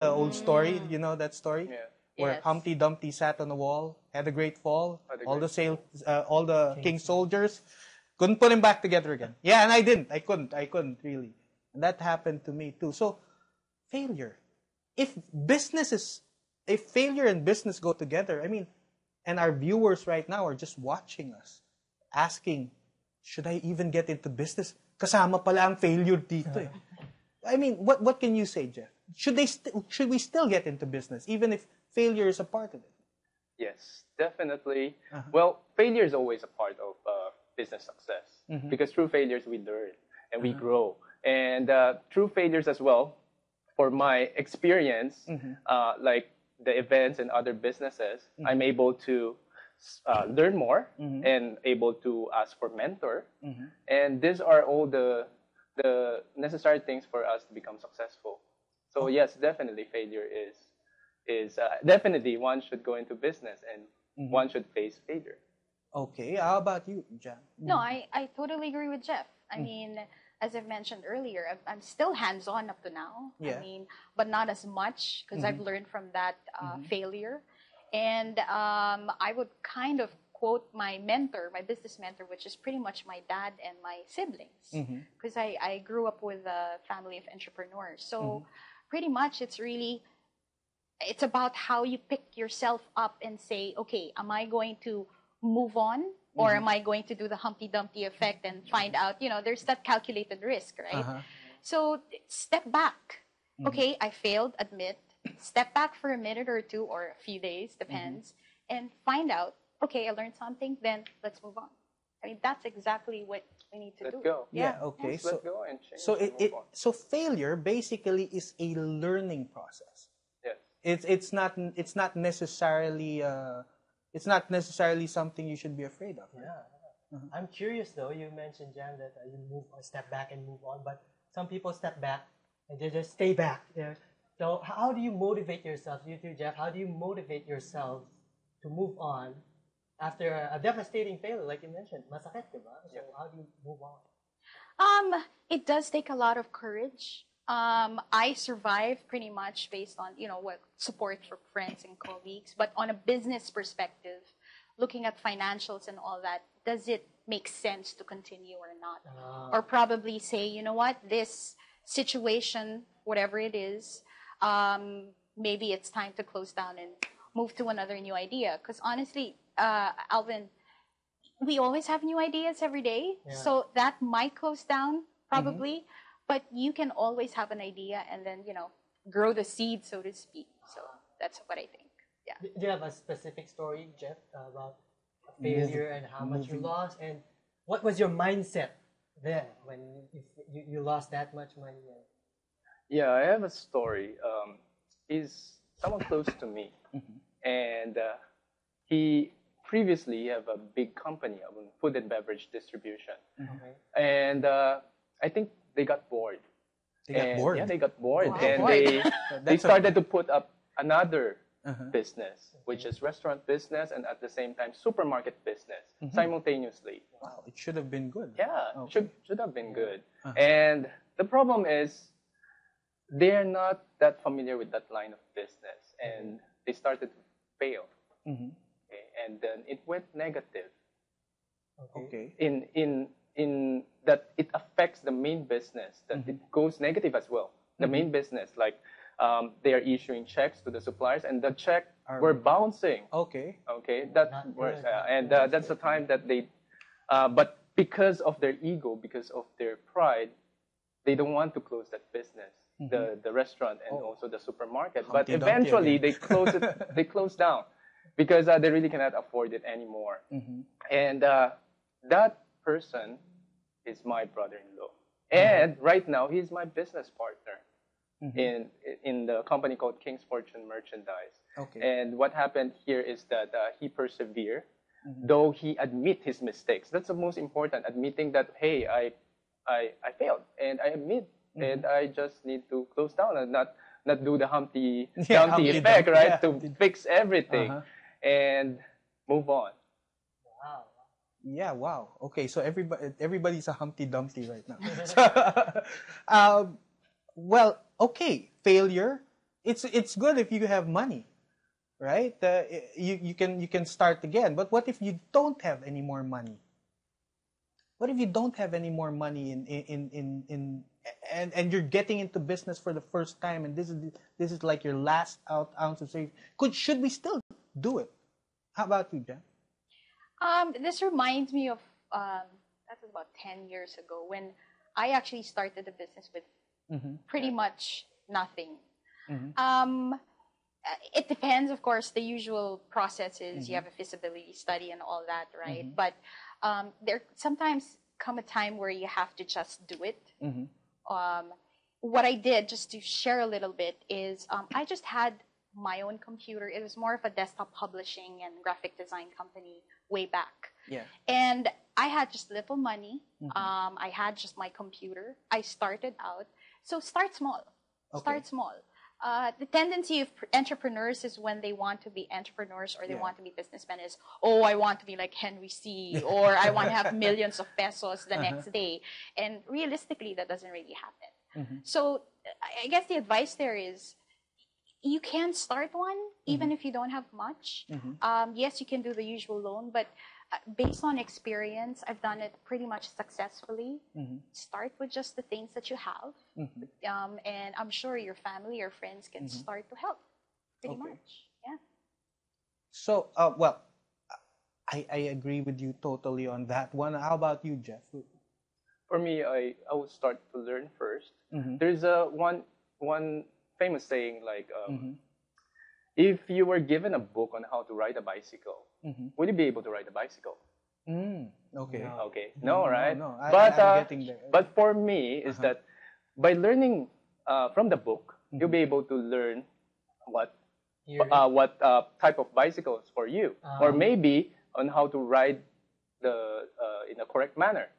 old story, you know that story? Yeah. Where Yes. Humpty Dumpty sat on the wall, had a great fall. Had a All great the king's soldiers couldn't put him back together again. Yeah, and I didn't. I couldn't really. And that happened to me too. So, failure. If failure and business go together, I mean, and our viewers right now are just watching us, asking, should I even get into business? Kasama pala ang failure dito eh. I mean, what can you say, Jeff? Should we still get into business, even if failure is a part of it? Yes, definitely. Well, failure is always a part of business success because through failures we learn and we grow. And through failures as well, for my experience, like the events and other businesses, I'm able to learn more and able to ask for mentor. And these are all the necessary things for us to become successful. So yes, definitely failure is definitely one should go into business and one should face failure. Okay, how about you, Jan? No, I totally agree with Jeff. I mean, as I've mentioned earlier, I'm still hands-on up to now. Yeah. I mean, but not as much because I've learned from that failure. And I would kind of quote my mentor, my business mentor, which is pretty much my dad and my siblings. Because I grew up with a family of entrepreneurs. So pretty much it's about how you pick yourself up and say, okay, am I going to move on? Or am I going to do the Humpty Dumpty effect and find out, there's that calculated risk, right? So step back. Okay, I failed, admit. Step back for a minute or two or a few days, depends, and find out, okay, I learned something, then let's move on. I mean, that's exactly what we need to do. Let's go. Yeah, okay. Let's let go and change. So and move on. so failure basically is a learning process. Yes. It's not necessarily something you should be afraid of. Right? Yeah. I'm curious though. You mentioned, Jan, that you step back and move on, but some people step back and they just stay back there. So how do you motivate yourself? You too, Jeff. How do you motivate yourself to move on after a devastating failure, like you mentioned? Masakit, diba? So how do you move on? It does take a lot of courage. I survive pretty much based on, what support from friends and colleagues. But on a business perspective, looking at financials and all that, does it make sense to continue or not? Or probably say, you know what, this situation, whatever it is, maybe it's time to close down and move to another new idea. Because honestly, Alvin, we always have new ideas every day. Yeah. So that might close down probably. But you can always have an idea and then, grow the seed, so to speak. So that's what I think. Yeah. Do you have a specific story, Jeff, about a failure and how much you lost? And what was your mindset then when you lost that much money? Yeah, I have a story. He's someone close to me, and he previously have a big company of food and beverage distribution, and I think they got bored. Bored? Yeah, they got bored, Wow. and they started to put up another business, which is restaurant business and at the same time supermarket business simultaneously. Wow, it should have been good. Yeah, should have been good. And the problem is they're not that familiar with that line of business, and they started to fail. Okay, and then it went negative. Okay. In that it affects the main business, that it goes negative as well. The main business, like they are issuing checks to the suppliers, and the check were bouncing. Okay. Okay, that was, and that's the time that they, but because of their ego, because of their pride, they don't want to close that business, the restaurant and also the supermarket. But eventually they close it, they close down because they really cannot afford it anymore. And that person is my brother-in-law, and right now he's my business partner in the company called King's Fortune Merchandise. Okay. And what happened here is that he persevered, though he admit his mistakes. That's the most important, admitting that, hey, I failed, and I admit, and I just need to close down and not do the Humpty Dumpty effect, right? To fix everything and move on. Wow. Yeah, wow. Okay, so everybody's a Humpty Dumpty right now. So, well, okay, failure it's good if you have money, right? You can start again. But what if you don't have any more money? What if you don't have any more money and you're getting into business for the first time, and this is like your last ounce of savings? Should we still do it? How about you, Jen? This reminds me of that was about 10 years ago when I actually started a business with pretty much nothing. It depends, of course. The usual process is you have a feasibility study and all that, right? But there sometimes come a time where you have to just do it. What I did, just to share a little bit, is I just had my own computer. It was more of a desktop publishing and graphic design company way back. Yeah. And I had just little money. I had just my computer. I started out. So start small. Okay. Start small. The tendency of entrepreneurs is when they want to be entrepreneurs or they want to be businessmen is, oh, I want to be like Henry C. or I want to have millions of pesos the next day. And realistically, that doesn't really happen. So I guess the advice there is you can start one even if you don't have much. Yes, you can do the usual loan, but based on experience, I've done it pretty much successfully. Start with just the things that you have, and I'm sure your family or friends can start to help pretty much. Yeah. So, well, I agree with you totally on that one. How about you, Jeff? For me, I would start to learn first. There's one famous saying like, if you were given a book on how to ride a bicycle, would you be able to ride a bicycle? Okay. No. Okay. No, right? No. But I'm getting there. But for me, is that by learning from the book, you'll be able to learn what type of bicycle is for you, or maybe on how to ride in a correct manner.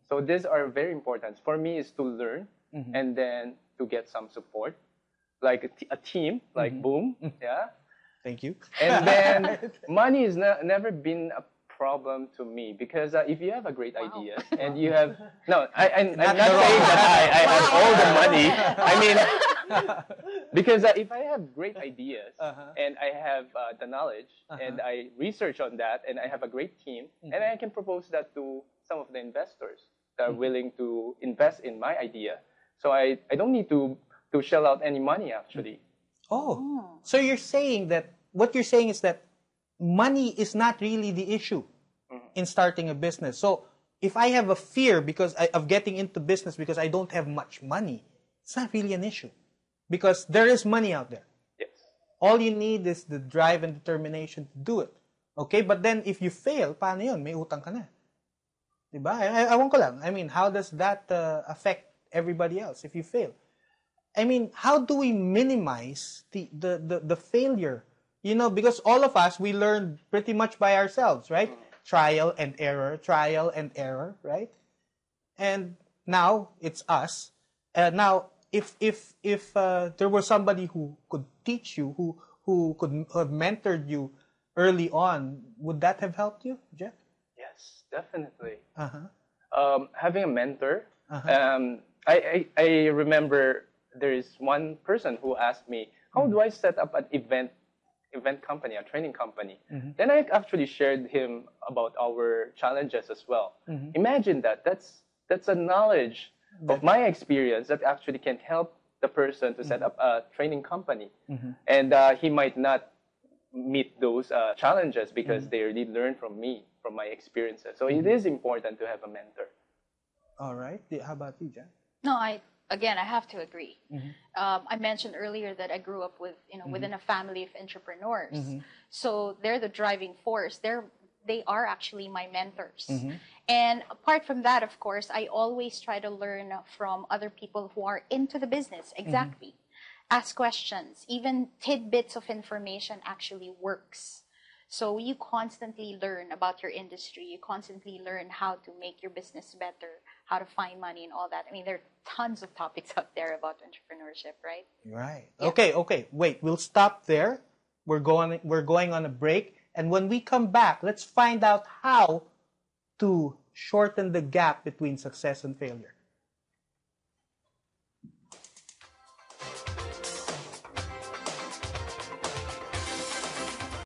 So these are very important. For me, is to learn and then to get some support, like a team, like Boom, yeah. Thank you. And then money has never been a problem to me because if you have a great idea and you have I'm not saying that I have all the money. I mean, because if I have great ideas and I have the knowledge and I research on that and I have a great team and I can propose that to some of the investors that are willing to invest in my idea. So I don't need to shell out any money actually. Oh, so what you're saying is that money is not really the issue in starting a business. So if I have a fear of getting into business because I don't have much money, it's not really an issue because there is money out there. Yes. All you need is the drive and determination to do it. Okay, but then if you fail, paano yun? May utang ka na. Diba? Ewan ko lang. I mean, how does that affect everybody else if you fail? I mean, how do we minimize the failure? You know, because all of us, we learn pretty much by ourselves, right? Trial and error, right? And now it's us. Now, if there was somebody who could teach you, who could have mentored you early on, would that have helped you, Jeff? Yes, definitely. Having a mentor. I remember there is one person who asked me, how do I set up an event company, a training company? Then I actually shared him about our challenges as well. Imagine that. That's a knowledge of my experience that actually can help the person to set up a training company. And he might not meet those challenges because they already learned from me, from my experiences. So it is important to have a mentor. All right. How about you, Jan? No, I have to agree. I mentioned earlier that I grew up with, within a family of entrepreneurs. So they're the driving force. They are actually my mentors. And apart from that, of course, I always try to learn from other people who are into the business. Exactly. Ask questions. Even tidbits of information actually works. So you constantly learn about your industry. You constantly learn how to make your business better, how to find money and all that. I mean, there are tons of topics out there about entrepreneurship, right? Right. Yeah. Okay. Wait, we'll stop there. We're going on a break. And when we come back, let's find out how to shorten the gap between success and failure.